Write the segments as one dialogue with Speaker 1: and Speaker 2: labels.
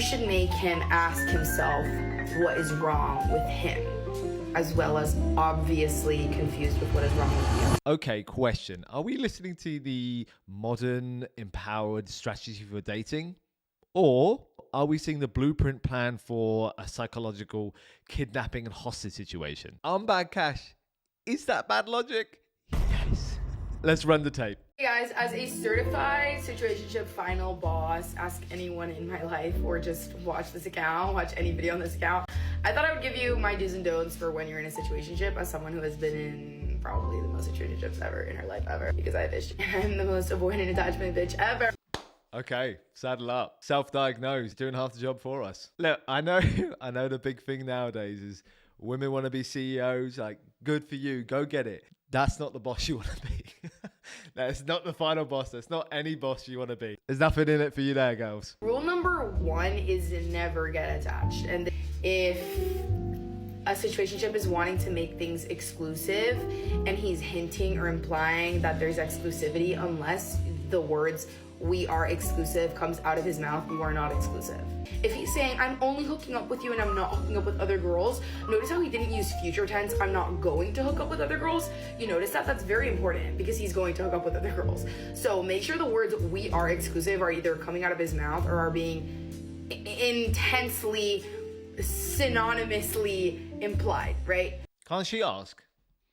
Speaker 1: should make him ask himself what is wrong with him, as well as obviously confused with what is wrong with you.
Speaker 2: Okay, question. Are we listening to the modern empowered strategy for dating? Or are we seeing the blueprint plan for a psychological kidnapping and hostage situation? I'm BadCache. Is that bad logic? Yes. Let's run the tape.
Speaker 1: Hey guys, as a certified situationship final boss, ask anyone in my life or just watch this account, watch any video on this account, I thought I would give you my do's and don'ts for when you're in a situationship as someone who has been in probably the most situationships ever in her life ever, because I'm the most avoidant attachment bitch ever.
Speaker 2: Okay, saddle up. Self-diagnosed, doing half the job for us. Look, I know the big thing nowadays is women want to be CEOs. Like, good for you, go get it. That's not the boss you want to be. That's not the final boss. That's not any boss you want to be. There's nothing in it for you there, girls.
Speaker 1: Rule number one is to never get attached. And if a situationship is wanting to make things exclusive and he's hinting or implying that there's exclusivity, unless the words "we are exclusive" comes out of his mouth, you are not exclusive. If he's saying, I'm only hooking up with you and I'm not hooking up with other girls, notice how he didn't use future tense, I'm not going to hook up with other girls. You notice that? That's very important because he's going to hook up with other girls. So make sure the words "we are exclusive" are either coming out of his mouth or are being intensely, synonymously implied, right?
Speaker 2: Can't she ask?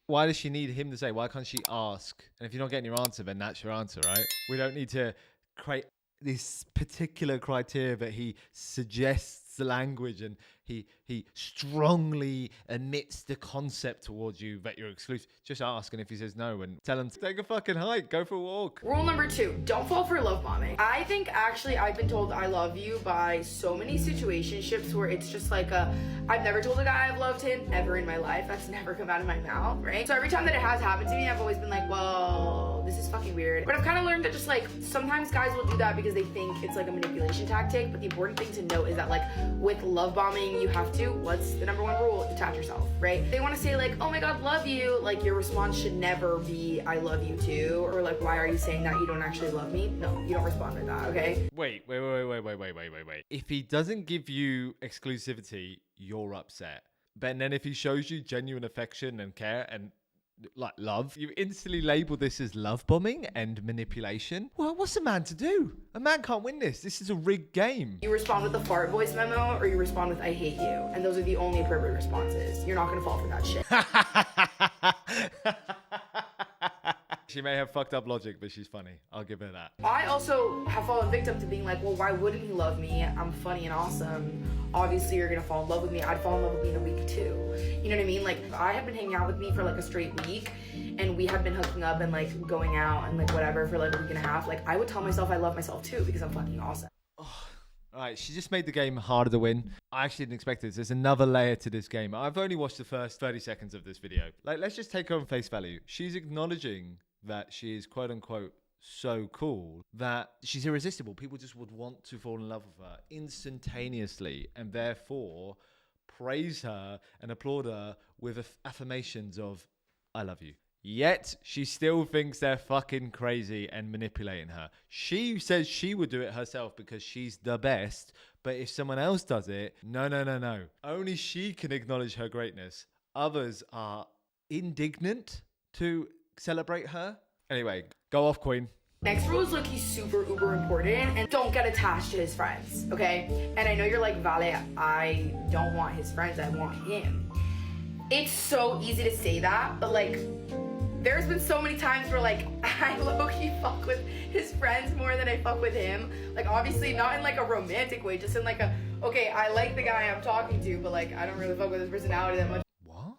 Speaker 2: Why does she need him to say? Why can't she ask? And if you're not getting your answer, then that's your answer, right? We don't need to create this particular criteria that he suggests the language and he strongly admits the concept towards you that you're exclusive. Just ask, and if he says no, and tell him to take a fucking hike, go for a walk.
Speaker 1: Rule number two, don't fall for love bombing. I think actually I've been told I love you by so many situationships where it's just like I've never told a guy I've loved him ever in my life. That's never come out of my mouth, right? So every time that it has happened to me, I've always been like, well, this is fucking weird. But I've kind of learned that just like sometimes guys will do that because they think it's like a manipulation tactic. But the important thing to note is that like with love bombing, you have to, what's the number one rule? Detach yourself, right? They want to say like, oh my God, love you. Like your response should never be, I love you too. Or like, why are you saying that? You don't actually love me? No, you don't respond to that, okay?
Speaker 2: Wait. If he doesn't give you exclusivity, you're upset. But then if he shows you genuine affection and care and like love, you instantly label this as love bombing and manipulation. Well, what's a man to do? A man can't win this. This is a rigged game.
Speaker 1: You respond with the fart voice memo or you respond with I hate you. And those are the only appropriate responses. You're not gonna fall for that shit.
Speaker 2: She may have fucked up logic, but she's funny. I'll give her that.
Speaker 1: I also have fallen victim to being like, well, why wouldn't he love me? I'm funny and awesome. Obviously, you're gonna fall in love with me. I'd fall in love with me in a week too. You know what I mean? Like, I have been hanging out with me for like a straight week, and we have been hooking up and like going out and like whatever for like a week and a half. Like, I would tell myself I love myself too because I'm fucking awesome.
Speaker 2: Oh, all right, she just made the game harder to win. I actually didn't expect this. There's another layer to this game. I've only watched the first 30 seconds of this video. Like, let's just take her on face value. She's acknowledging that she is quote unquote so cool that she's irresistible. People just would want to fall in love with her instantaneously and therefore praise her and applaud her with affirmations of I love you. Yet she still thinks they're fucking crazy and manipulating her. She says she would do it herself because she's the best, but if someone else does it, no. Only she can acknowledge her greatness. Others are indignant to celebrate her. Anyway, go off, queen.
Speaker 1: Next rule is he's super uber important and don't get attached to his friends, okay? And I know you're like, Vale, I don't want his friends, I want him. It's so easy to say that, but like, there's been so many times where like, I low-key fuck with his friends more than I fuck with him. Like, obviously not in like a romantic way, just in like a, okay, I like the guy I'm talking to, but like, I don't really fuck with his personality that much.
Speaker 2: What?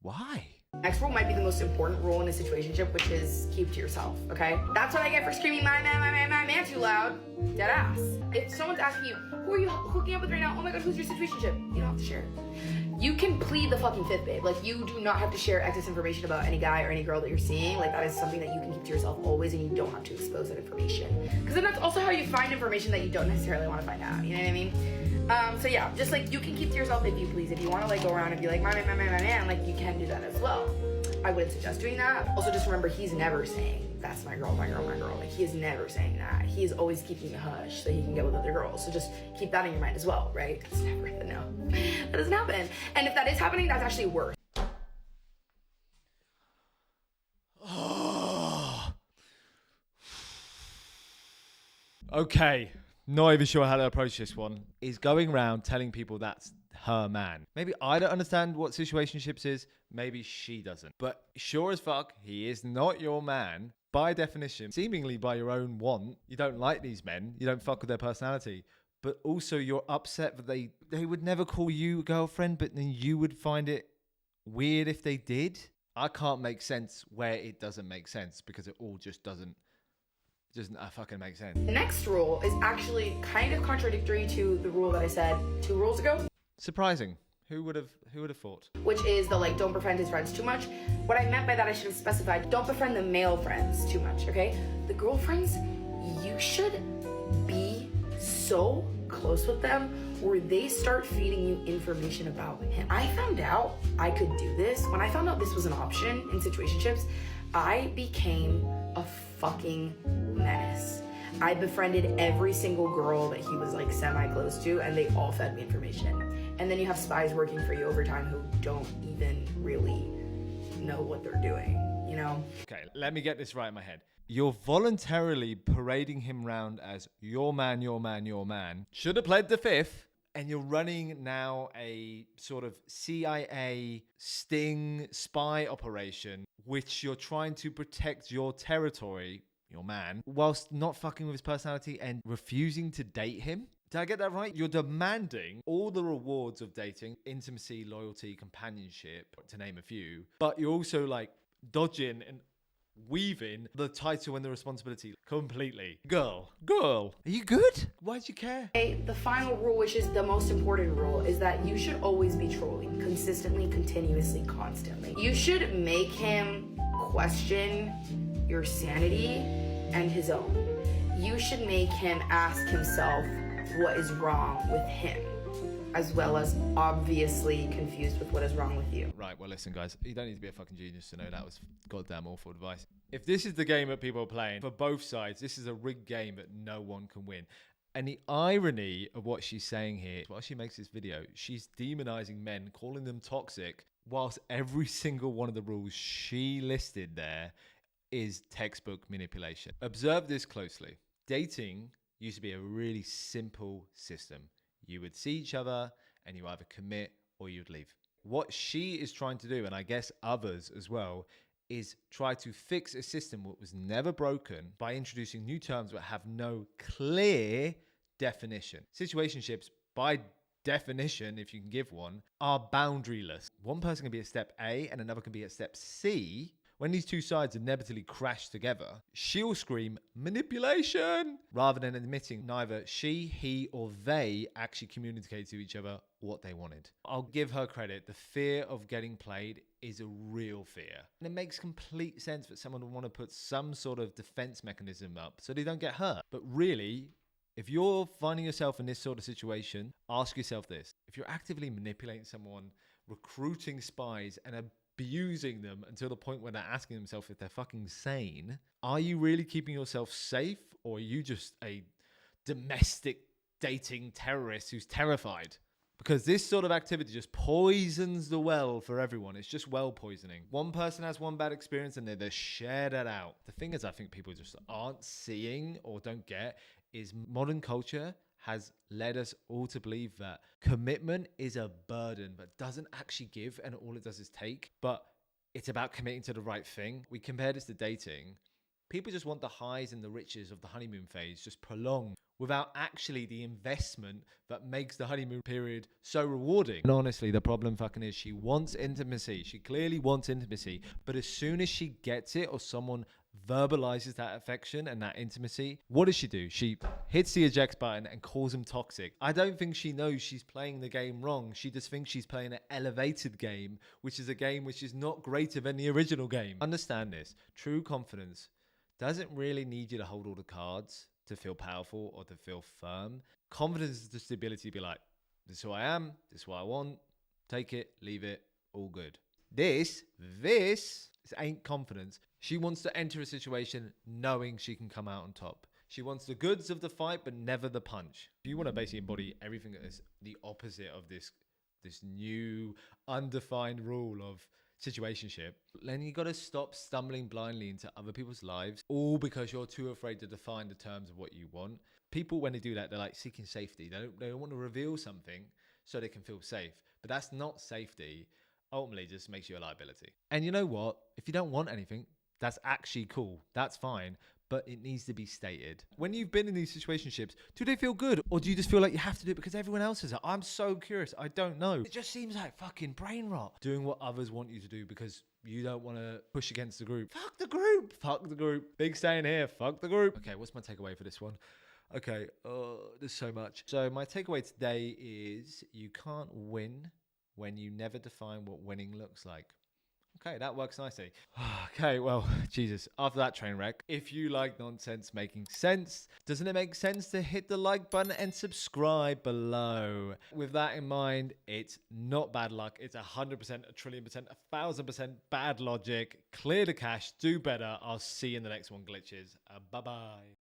Speaker 2: Why?
Speaker 1: Next rule might be the most important rule in a situationship, which is keep to yourself, okay? That's what I get for screaming my man too loud. Dead ass. If someone's asking you, who are you hooking up with right now? Oh my God, who's your situationship? You don't have to share. You can plead the fucking fifth, babe. Like, you do not have to share excess information about any guy or any girl that you're seeing. Like, that is something that you can keep to yourself always, and you don't have to expose that information. Because then that's also how you find information that you don't necessarily want to find out. You know what I mean? So yeah, just like you can keep to yourself if you please. If you want to like go around and be like, my man, like you can do that as well. I wouldn't suggest doing that. Also, just remember, he's never saying, that's my girl, my girl, my girl. Like, he is never saying that. He is always keeping a hush so he can get with other girls. So just keep that in your mind as well, right? That's never the no. That doesn't happen. And if that is happening, that's actually worse.
Speaker 2: Okay, not even sure how to approach this one. Is going around telling people that's her man. Maybe I don't understand what situationships is. Maybe she doesn't. But sure as fuck, he is not your man. By definition, seemingly by your own want, you don't like these men. You don't fuck with their personality. But also you're upset that they would never call you a girlfriend, but then you would find it weird if they did. I can't make sense where it doesn't make sense because it all just doesn't fucking make sense.
Speaker 1: The next rule is actually kind of contradictory to the rule that I said 2 rules ago.
Speaker 2: Surprising. Who would have thought?
Speaker 1: Which is the like, don't befriend his friends too much. What I meant by that, I should have specified, don't befriend the male friends too much, okay? The girlfriends, you should be so close with them where they start feeding you information about him. I found out I could do this. When I found out this was an option in situationships, I became a fucking menace. I befriended every single girl that he was like semi-close to, and they all fed me information. And then you have spies working for you over time who don't even really know what they're doing, you know?
Speaker 2: Okay, let me get this right in my head. You're voluntarily parading him around as your man, your man, your man. Should have pled the fifth. And you're running now a sort of CIA sting spy operation, which you're trying to protect your territory, your man, whilst not fucking with his personality and refusing to date him. Did I get that right? You're demanding all the rewards of dating, intimacy, loyalty, companionship, to name a few, but you're also like dodging and weaving the title and the responsibility completely. Girl, are you good? Why'd you care?
Speaker 1: The final rule, which is the most important rule, is that you should always be trolling consistently, continuously, constantly. You should make him question your sanity and his own. You should make him ask himself what is wrong with him, as well as obviously confused with what is wrong with you.
Speaker 2: Right, well listen guys, you don't need to be a fucking genius to know that was goddamn awful advice. If this is the game that people are playing, for both sides, this is a rigged game that no one can win. And the irony of what she's saying here, while she makes this video, she's demonizing men, calling them toxic, whilst every single one of the rules she listed there is textbook manipulation. Observe this closely. Dating used to be a really simple system. You would see each other and you either commit or you'd leave. What she is trying to do, and I guess others as well, is try to fix a system that was never broken by introducing new terms that have no clear definition. Situationships, by definition, if you can give one, are boundaryless. One person can be at step A and another can be at step C. When these two sides inevitably crash together, she'll scream manipulation rather than admitting neither she, he, or they actually communicated to each other what they wanted. I'll give her credit. The fear of getting played is a real fear. And it makes complete sense that someone would want to put some sort of defense mechanism up so they don't get hurt. But really, if you're finding yourself in this sort of situation, ask yourself this. If you're actively manipulating someone, recruiting spies, and abusing them until the point where they're asking themselves if they're fucking sane, are you really keeping yourself safe, or are you just a domestic dating terrorist who's terrified? Because this sort of activity just poisons the well for everyone. It's just well poisoning. One person has one bad experience and they share that out. The thing is, I think people just aren't seeing or don't get is modern culture has led us all to believe that commitment is a burden but doesn't actually give, and all it does is take. But it's about committing to the right thing. We compare this to dating. People just want the highs and the riches of the honeymoon phase just prolonged without actually the investment that makes the honeymoon period so rewarding. And honestly, the problem fucking is she wants intimacy. She clearly wants intimacy. But as soon as she gets it or someone verbalizes that affection and that intimacy, what does she do? She hits the eject button and calls him toxic. I don't think she knows she's playing the game wrong. She just thinks she's playing an elevated game, which is a game which is not greater than the original game. Understand this. True confidence doesn't really need you to hold all the cards to feel powerful or to feel firm. Confidence is just the ability to be like, this is who I am, this is what I want, take it, leave it, all good. This ain't confidence. She wants to enter a situation knowing she can come out on top. She wants the goods of the fight, but never the punch. If you want to basically embody everything that is the opposite of this new undefined rule of situationship, then you got to stop stumbling blindly into other people's lives, all because you're too afraid to define the terms of what you want. People, when they do that, they're like seeking safety. They don't want to reveal something so they can feel safe. But that's not safety. Ultimately, it just makes you a liability. And you know what? If you don't want anything, that's actually cool. That's fine. But it needs to be stated. When you've been in these situationships, do they feel good? Or do you just feel like you have to do it because everyone else is it? I'm so curious. I don't know. It just seems like fucking brain rot. Doing what others want you to do because you don't want to push against the group. Fuck the group. Fuck the group. Big saying here. Fuck the group. Okay, what's my takeaway for this one? Okay, there's so much. So my takeaway today is you can't win when you never define what winning looks like. Okay, that works nicely. Okay, well, Jesus, after that train wreck, if you like nonsense making sense, doesn't it make sense to hit the like button and subscribe below? With that in mind, it's not bad luck. It's 100%, 1,000,000,000%, 1,000% bad logic. Clear the cache, do better. I'll see you in the next one, glitches. Bye-bye.